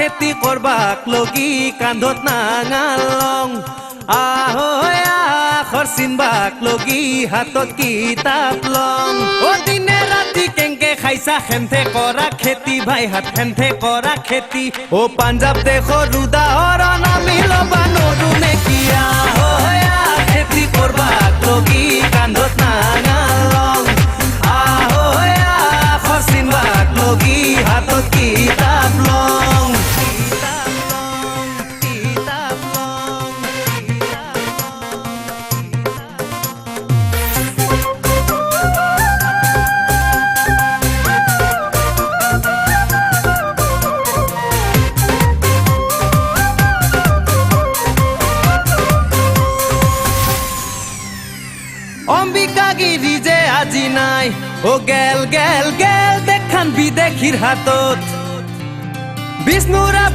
খেতি কৰবাক লগি কান্ধত নাঙালং আহৈ আখৰ চিনবাক লগি হাতত কিতাপ লং ও দিনে ৰাতি কেংকে খাইছা হেনথে কৰা খেতি ভাই হাত হেনথে কৰা খেতি ও পাঞ্জাব দেশৰ উদাহৰণ আমি ল'বা নৰো নেকি আহৈ খেতি কৰবাক লগি কান্ধত নাঙালং আহৈ আখৰ চিনবাক লগি হাতত কিতাপ লং অম্বিকাগিরি যে আজি নাই ও গেল গেল গেল দেখান বিদেশির হাতত বিষ্ণুরা